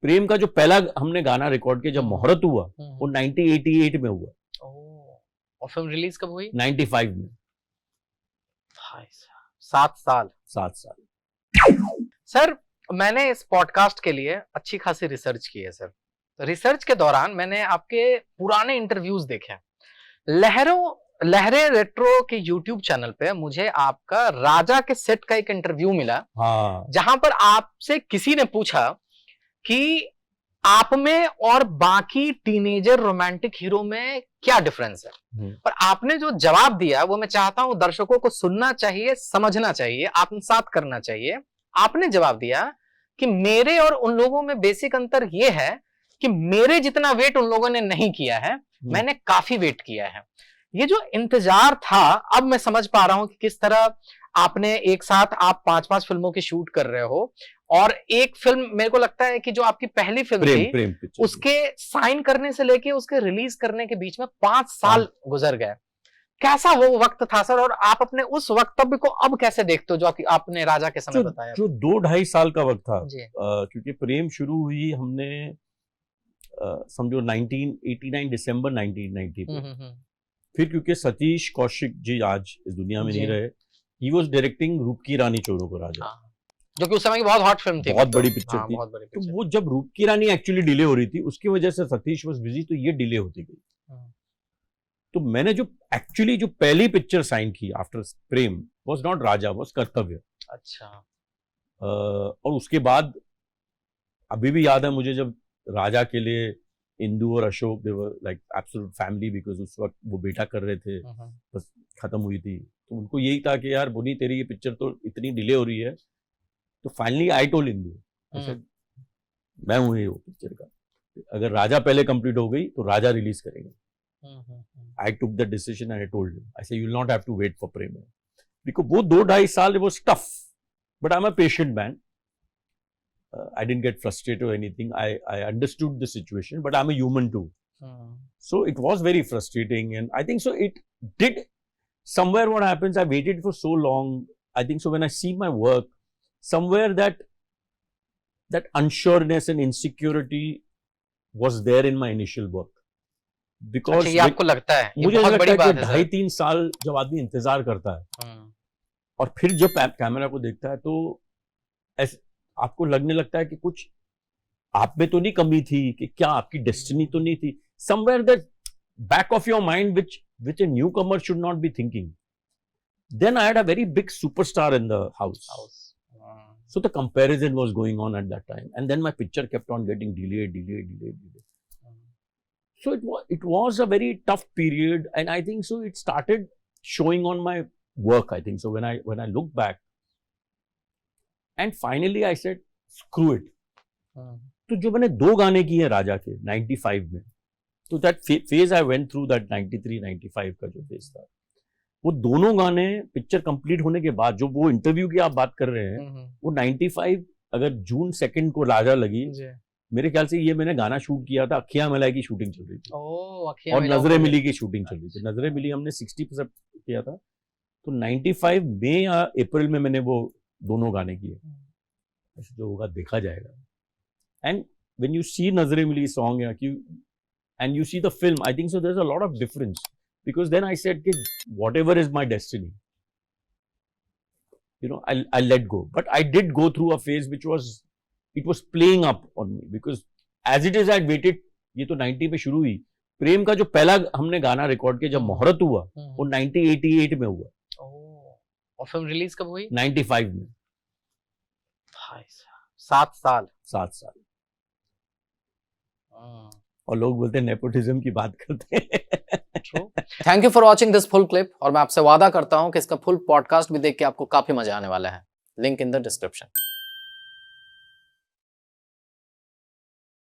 प्रेम का जो पहला हमने गाना रिकॉर्ड किया जब मुहूर्त हुआ वो 1988 में हुआ। और फिल्म रिलीज कब हुई? 95 में। 7 साल। 7 साल। सर मैंने इस पॉडकास्ट के लिए अच्छी खासी रिसर्च की है सर। रिसर्च के दौरान मैंने आपके पुराने इंटरव्यूज देखे। लहरे रेट्रो के यूट्यूब चैनल पे मुझे आपका राजा के सेट का एक इंटरव्यू मिला। हाँ। जहां पर आपसे किसी ने पूछा कि आप में और बाकी टीनेजर रोमांटिक हीरो में क्या डिफरेंस है, और आपने जो जवाब दिया वो मैं चाहता हूं दर्शकों को सुनना चाहिए, समझना चाहिए, आत्मसात करना चाहिए। आपने जवाब दिया कि मेरे और उन लोगों में बेसिक अंतर यह है कि मेरे जितना वेट उन लोगों ने नहीं किया है, मैंने काफी वेट किया है। ये जो इंतजार था, अब मैं समझ पा रहा हूं कि किस तरह आपने एक साथ आप 5-5 फिल्मों की शूट कर रहे हो, और एक फिल्म मेरे को लगता है कि जो आपकी पहली फिल्म थी उसके साइन करने से लेके उसके रिलीज करने के बीच में 5 साल गुजर गए। कैसा वो वक्त था सर, और आप अपने उस वक्तव्य को अब कैसे देखते हो जो आपने राजा के समय बताया? जो 2-2.5 साल का वक्त था, क्योंकि प्रेम शुरू हुई हमने समझो 1989 दिसंबर 1990 पे। फिर क्योंकि सतीश कौशिक जी आज इस दुनिया में नहीं रहे, ही वाज डायरेक्टिंग रूप की रानी चोरों को राजा, जो कि उस समय की बहुत हॉट फिल्म थी, बहुत बड़ी पिक्चर थी। तो वो जब रूप की रानी एक्चुअली डिले हो रही थी, उसकी वजह से सतीश वाज बिजी, तो ये डिले होती गई। तो मैंने जो एक्चुअली जो पहली पिक्चर साइन की after Prem was not Raja, was कर्तव्य। अच्छा। और उसके बाद अभी भी याद है मुझे जब राजा के लिए इंदु और Ashok they were like absolute family, because उस वक्त वो बेटा कर रहे थे, बस खत्म हुई थी। तो उनको यही था कि यार बोनी तेरी ये पिक्चर तो इतनी डिले हो रही है, तो फाइनली आई टोल्ड इंदु, मैं हूँ ये वो पिक्चर का, अगर राजा पहले कंप्लीट हो गई तो राजा रिलीज करेंगे। I took the decision and I told him, I said, you will not have to wait for Prem. Because वो 2-2.5 साल it was tough, but I'm a patient man. I didn't get frustrated or anything. I understood the situation, but I'm a human too. So it was very frustrating, and I think so it did somewhere what happens, I waited for so long. I think so when I see my work, somewhere that unsureness and insecurity was there in my initial work. Because ये आपको लगता है मुझे लगता है कि 2.5-3 साल जब आदमी इंतजार करता है और फिर जब कैमरा को देखता है तो आपको लगने लगता है कि कुछ आप में तो नहीं कमी थी, कि क्या आपकी डेस्टिनी तो नहीं थी, somewhere that back of your mind which a newcomer should not be thinking. Then I had a very big superstar in the house. So the comparison was going on at that time, and then my picture kept on getting delayed. So it was a very tough period, and I think so it started showing on my work. I think so when I look back, and finally I said screw it. तो जो मैंने 2 गाने किए राजा के 95 में, तो that phase I went through, that 93-95 का जो phase था, वो दोनों गाने पिक्चर कंप्लीट होने के बाद, जो वो इंटरव्यू की आप बात कर रहे हैं, वो 95 अगर जून 2 को राजा लगी, मेरे ख्याल से ये मैंने गाना शूट किया था, अखियां मिलाई की शूटिंग चल रही थी, और नजरे मिली की शूटिंग चल रही थी। नजरे मिली हमने 60% किया था, तो 95 मई या अप्रैल में मैंने वो दोनों गाने किए। ऐसे जो होगा देखा जाएगा। एंड व्हेन यू सी नजरे मिली song and you see the film, I think so there is a lot of difference, because then I said कि whatever is my destiny, you know, I'll let go. But I did go through a phase which was playing up on me, because as it is I waited, ये तो 90 में शुरू हुई, प्रेम का जो पहला हमने गाना रिकॉर्ड किया जब मुहूर्त हुआ वो 1988 में हुआ। और फिल्म रिलीज कब हुई? 95 में। 7 साल। और लोग बोलते हैं नेपोटिज्म की बात करते हैं। Thank you for watching this full clip, और मैं आपसे वादा करता हूं कि इसका फुल पॉडकास्ट भी देख के आपको काफी मजा आने वाला है। Link in the description.